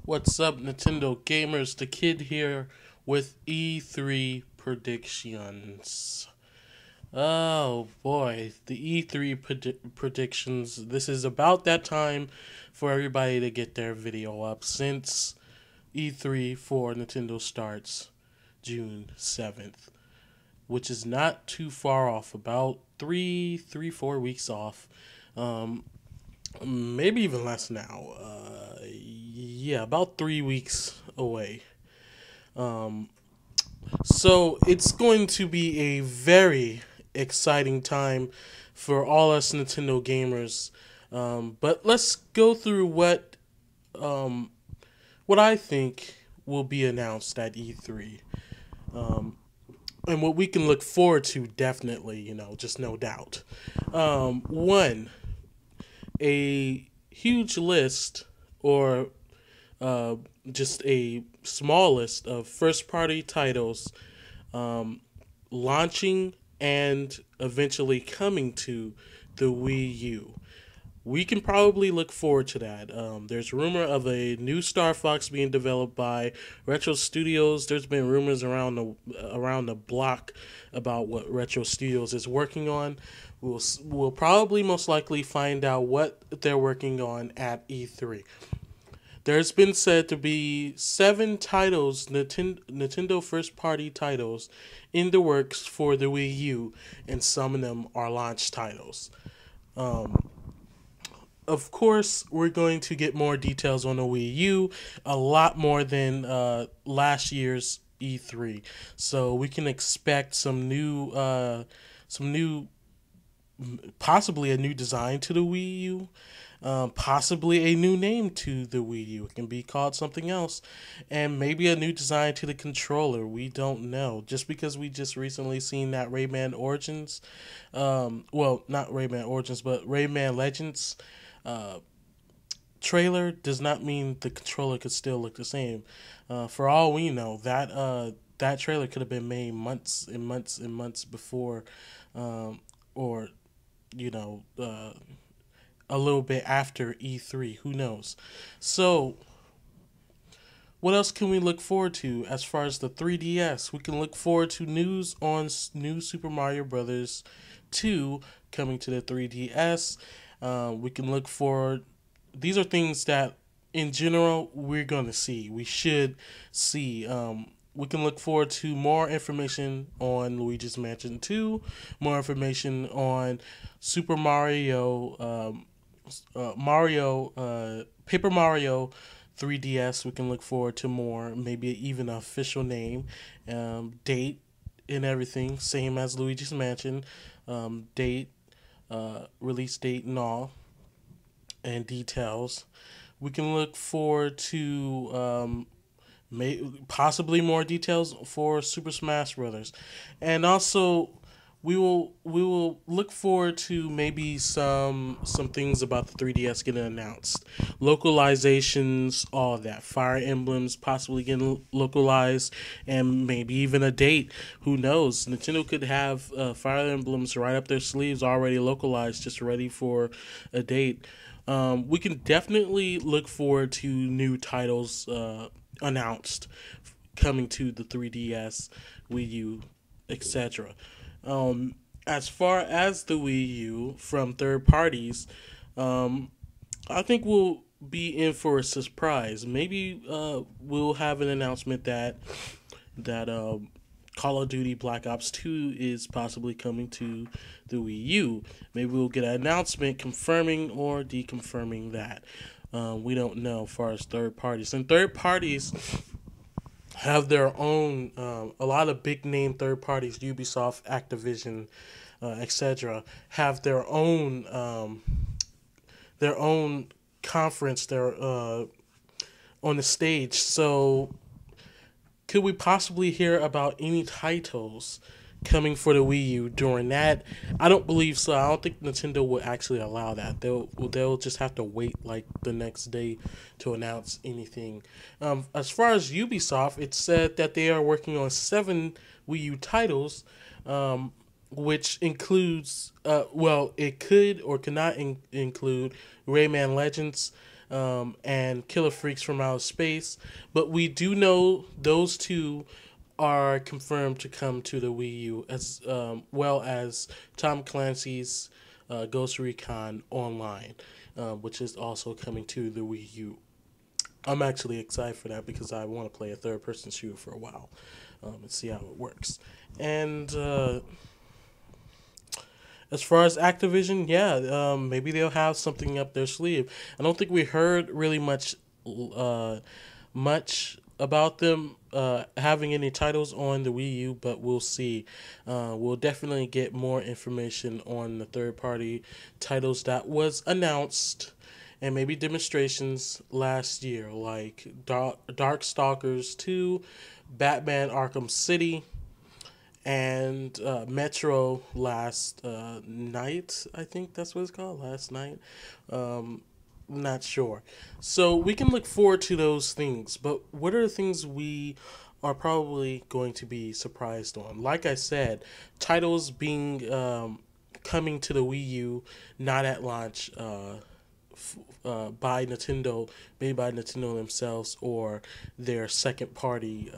What's up, Nintendo gamers? The kid here with E3 predictions. Oh boy, the E3 predictions. This is about that time for everybody to get their video up since E3 for Nintendo starts June 7th, which is not too far off, about 4 weeks off. Um, Maybe even less now. Yeah, about 3 weeks away. Um, so it's going to be a very exciting time for all us Nintendo gamers. But let's go through um, what I think will be announced at E3. Um, and what we can look forward to, definitely, just no doubt. One, a huge list or uh, just a small list of first party titles um, launching and eventually coming to the Wii U. We can probably look forward to that. There's rumor of a new Star Fox being developed by Retro Studios. There's been rumors around the block about what Retro Studios is working on. We'll probably most likely find out what they're working on at E3. There's been said to be 7 Nintendo first party titles in the works for the Wii U, and some of them are launch titles. Um, of course, we're going to get more details on the Wii U, a lot more than last year's E3. So we can expect some new, possibly a new design to the Wii U, possibly a new name to the Wii U. It can be called something else, and maybe a new design to the controller. We don't know. Just because we just recently seen that Rayman Origins, well, not Rayman Origins, but Rayman Legends uh, trailer does not mean the controller could still look the same. For all we know, that trailer could have been made months and months and months before, or you know, a little bit after E3. Who knows? So, what else can we look forward to as far as the 3DS? We can look forward to news on new Super Mario Brothers 2 coming to the 3DS. We can look forward. These are things that, in general, we're going to see. We should see. We can look forward to more information on Luigi's Mansion 2, more information on Super Paper Mario 3DS. We can look forward to more, maybe even an official name, date, and everything, same as Luigi's Mansion, date, release date, and all, and details. We can look forward to possibly more details for Super Smash Brothers, and also we will look forward to maybe some things about the 3DS getting announced, localizations, all that, Fire Emblems possibly getting localized, and maybe even a date. Who knows? Nintendo could have Fire Emblems right up their sleeves, already localized, just ready for a date. We can definitely look forward to new titles announced coming to the 3DS, Wii U, etc. As far as the Wii U from third parties, um, I think we'll be in for a surprise. Maybe we'll have an announcement that Call of Duty Black Ops 2 is possibly coming to the Wii U. Maybe we'll get an announcement confirming or deconfirming that. We don't know as far as third parties. And third parties have their own, a lot of big name third parties, Ubisoft, Activision, etc., have their own conference, on the stage. So could we possibly hear about any titles coming for the Wii U during that? I don't believe so. I don't think Nintendo will actually allow that. They'll just have to wait like the next day to announce anything. As far as Ubisoft, it's said that they are working on 7 Wii U titles, which includes, well, it could or could not include Rayman Legends, and Killer Freaks from Outer Space. But we do know those two are confirmed to come to the Wii U, as well as Tom Clancy's Ghost Recon Online, which is also coming to the Wii U. I'm actually excited for that because I want to play a third-person shooter for a while and see how it works. And as far as Activision, yeah, maybe they'll have something up their sleeve. I don't think we heard really much about them having any titles on the Wii U, but we'll see. We'll definitely get more information on the third-party titles that was announced, and maybe demonstrations last year, like Darkstalkers 2, Batman Arkham City, and Metro Last Night. I think that's what it's called, Last Night. Not sure. So we can look forward to those things, but what are the things we are probably going to be surprised on? Like I said, titles being coming to the Wii U, not at launch, by Nintendo, made by Nintendo themselves or their second party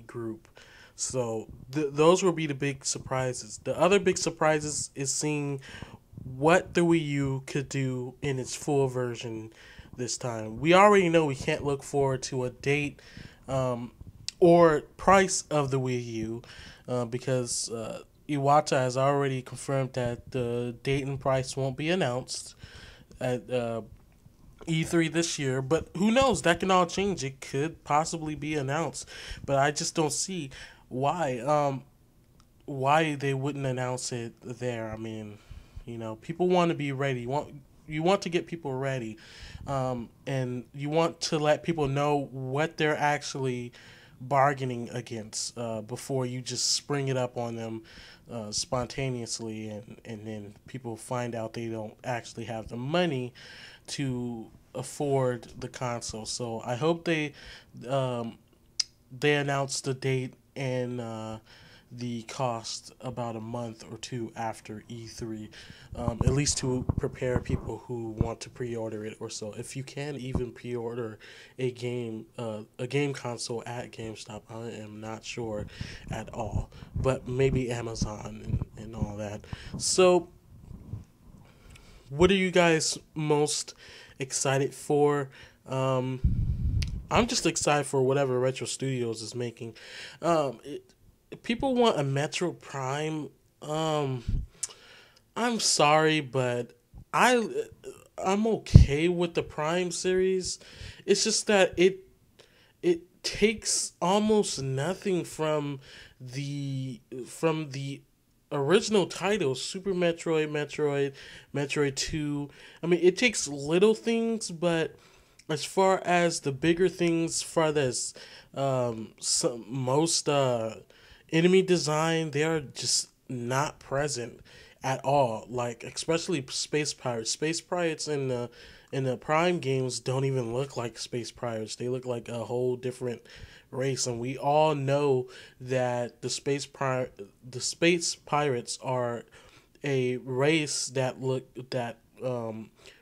group. So those will be the big surprises. The other big surprises is seeing what the Wii U could do in its full version this time. We already know we can't look forward to a date or price of the Wii U because Iwata has already confirmed that the date and price won't be announced at E3 this year. But who knows? That can all change. It could possibly be announced. But I just don't see why they wouldn't announce it there. I mean, people want to be ready. You want to get people ready, and you want to let people know what they're actually bargaining against before you just spring it up on them spontaneously, and then people find out they don't actually have the money to afford the console. So I hope they announce the date and the cost about a month or two after E3, at least to prepare people who want to pre-order it or so. If you can even pre-order a game console at GameStop, I am not sure at all, but maybe Amazon and all that. So, what are you guys most excited for? I'm just excited for whatever Retro Studios is making. People want a Metroid Prime. I'm sorry, but I'm okay with the Prime series. It's just that it takes almost nothing from the original titles, Super Metroid, Metroid 2. I mean, it takes little things, but as far as the bigger things, most enemy design, they are just not present at all. Like, especially Space Pirates. Space Pirates in the Prime games don't even look like Space Pirates. They look like a whole different race, and we all know that the Space Pirates are a race that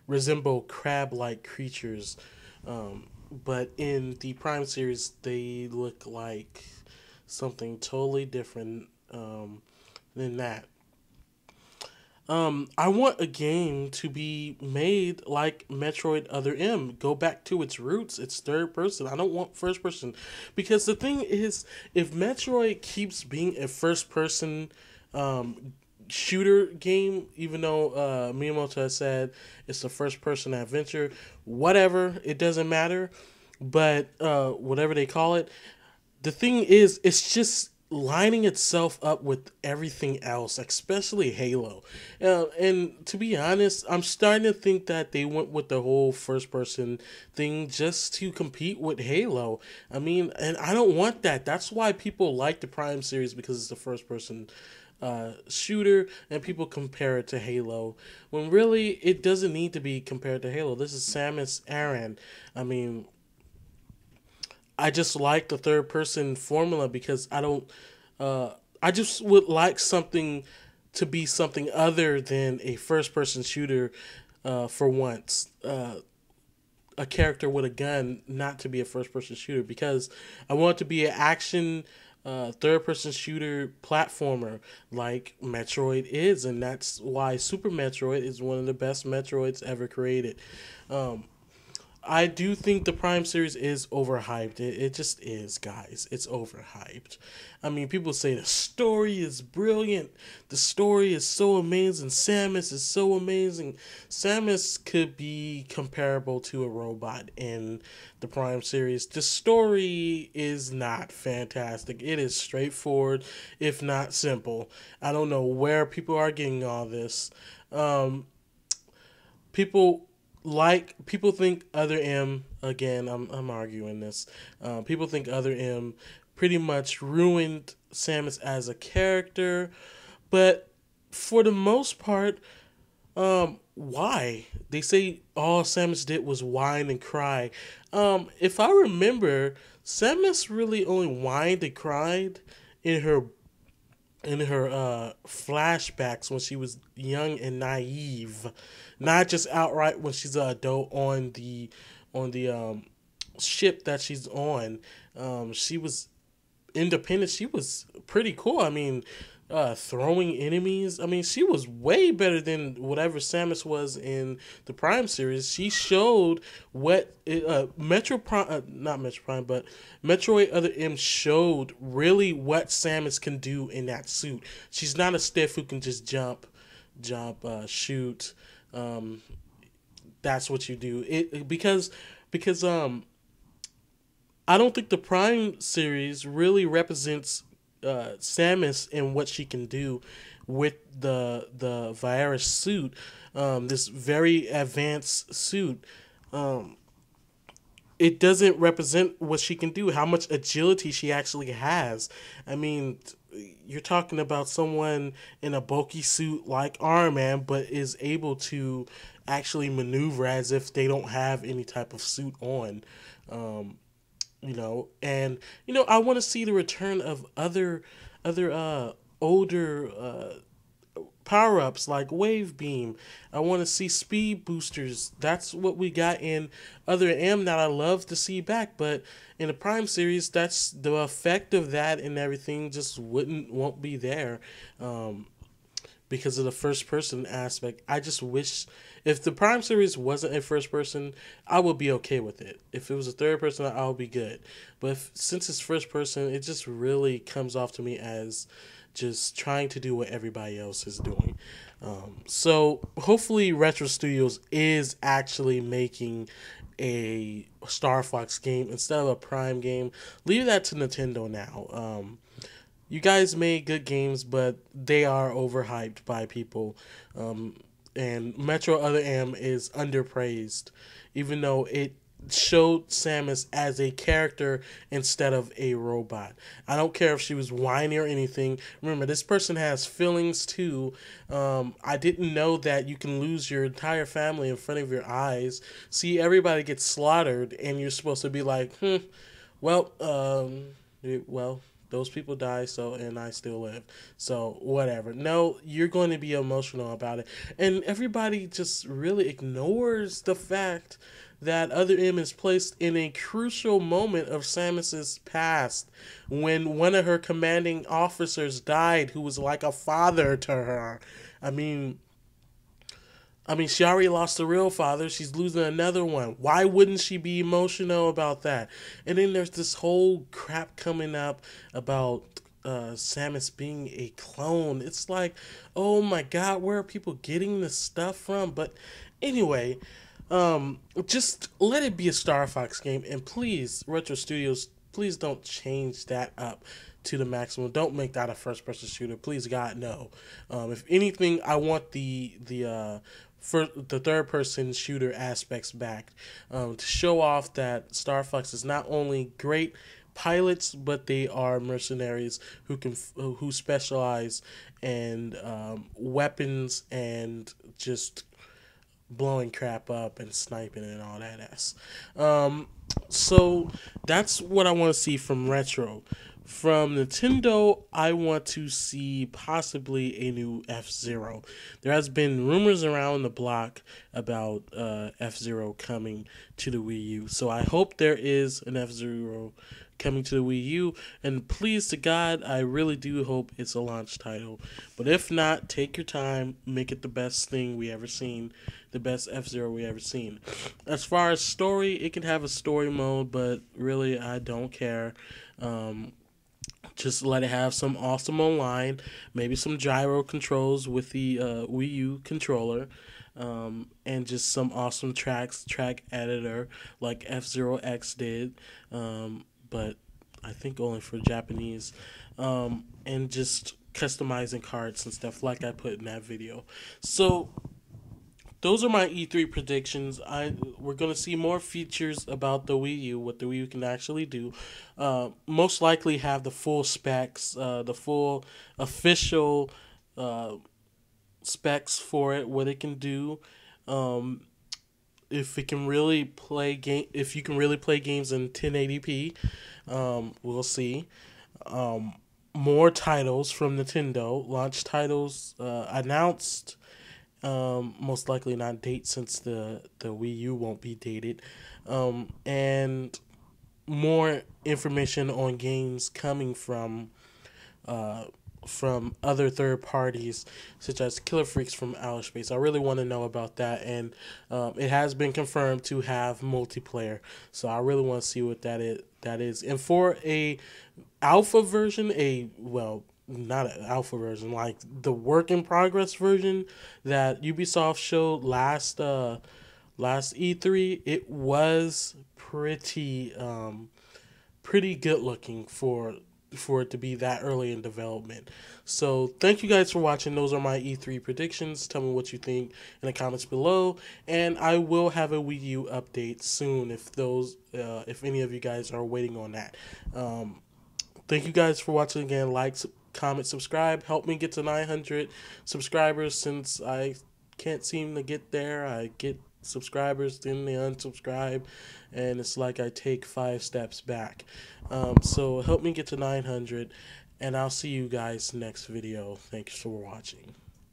resemble crab-like creatures. But in the Prime series, they look like something totally different than that. I want a game to be made like Metroid Other M. Go back to its roots. It's third person. I don't want first person. Because the thing is, if Metroid keeps being a first person shooter game, even though Miyamoto has said it's a first person adventure, whatever, it doesn't matter. But whatever they call it, the thing is, it's just lining itself up with everything else, especially Halo. And to be honest, I'm starting to think that they went with the whole first person thing just to compete with Halo. I mean, and I don't want that. That's why people like the Prime series, because it's the first person shooter, and people compare it to Halo when really it doesn't need to be compared to Halo. This is Samus Aran. I mean, I just like the third person formula because I just would like something to be something other than a first person shooter for once. A character with a gun not to be a first person shooter, because I want it to be an action third person shooter platformer like Metroid is, and that's why Super Metroid is one of the best Metroids ever created. Um, I do think the Prime series is overhyped. It just is, guys. It's overhyped. I mean, people say the story is brilliant. The story is so amazing. Samus is so amazing. Samus could be comparable to a robot in the Prime series. The story is not fantastic. It is straightforward, if not simple. I don't know where people are getting all this. Um, people people think Other M, again, I'm arguing this. People think Other M pretty much ruined Samus as a character, but for the most part, why? They say all Samus did was whine and cry. If I remember, Samus really only whined and cried in her flashbacks when she was young and naive, not just outright when she's an adult on the ship that she's on. She was independent. She was pretty cool. I mean, throwing enemies. I mean, she was way better than whatever Samus was in the Prime series. She showed what Metro Prime, not Metro Prime, but Metroid Other M showed really what Samus can do in that suit. She's not a stiff who can just jump, shoot. Um, that's what you do. Because I don't think the Prime series really represents Samus and what she can do with the virus suit, this very advanced suit. Um, it doesn't represent what she can do, how much agility she actually has. I mean, you're talking about someone in a bulky suit like Iron Man, but is able to actually maneuver as if they don't have any type of suit on. Um, and I want to see the return of other older power ups like wave beam. I want to see speed boosters. That's what we got in Other M that I love to see back, but in the Prime series, that's the effect of that, and everything just won't be there. Because of the first person aspect. I just wish if the Prime series wasn't a first person, I would be okay with it. If it was a third person, I would be good. But since it's first person, it just really comes off to me as just trying to do what everybody else is doing. So hopefully Retro Studios is actually making a Star Fox game instead of a Prime game. Leave that to Nintendo now. You guys made good games, but they are overhyped by people. And Metro Other M is underpraised, even though it showed Samus as a character instead of a robot. I don't care if she was whiny or anything. Remember, this person has feelings too. I didn't know that you can lose your entire family in front of your eyes. See everybody get slaughtered, and you're supposed to be like, well, well, those people die, so, and I still live. So whatever. No, you're going to be emotional about it. And everybody just really ignores the fact that Other M is placed in a crucial moment of Samus's past when one of her commanding officers died, who was like a father to her. I mean, she already lost a real father. She's losing another one. Why wouldn't she be emotional about that? And then there's this whole crap coming up about Samus being a clone. It's like, oh my God, where are people getting this stuff from? But anyway, just let it be a Star Fox game. And please, Retro Studios, please don't change that up to the maximum. Don't make that a first person shooter. Please, God, no. If anything, I want the third person shooter aspects back, to show off that Star Fox is not only great pilots, but they are mercenaries who specialize in weapons and just blowing crap up and sniping and all that ass. So that's what I want to see from Retro. From Nintendo, I want to see possibly a new F-Zero. There has been rumors around the block about F-Zero coming to the Wii U. So I hope there is an F-Zero coming to the Wii U. And please to God, I really do hope it's a launch title. But if not, take your time, make it the best thing we ever seen, the best F-Zero we ever seen. As far as story, it can have a story mode, but really I don't care. Just let it have some awesome online, maybe some gyro controls with the Wii U controller, and just some awesome track editor like F-Zero X did, but I think only for Japanese, and just customizing cards and stuff like I put in that video. So those are my E3 predictions. We're gonna see more features about the Wii U, what the Wii U can actually do. Most likely have the full specs, the full official specs for it, what it can do. If it can really if you can really play games in 1080p, we'll see. More titles from Nintendo, launch titles announced. Most likely not date since the Wii U won't be dated, and more information on games coming from other third parties, such as Killer Freaks from Outer Space. I really want to know about that, and it has been confirmed to have multiplayer. So I really want to see what that is. And for a alpha version, not an alpha version, like the work in progress version that Ubisoft showed last E3, it was pretty good looking for it to be that early in development. So thank you guys for watching. Those are my E3 predictions. Tell me what you think in the comments below, and I will have a Wii U update soon if any of you guys are waiting on that. Thank you guys for watching again. Like, comment, subscribe. Help me get to 900 subscribers, since I can't seem to get there. I get subscribers, then they unsubscribe, and it's like I take 5 steps back. So help me get to 900, and I'll see you guys next video. Thanks for watching.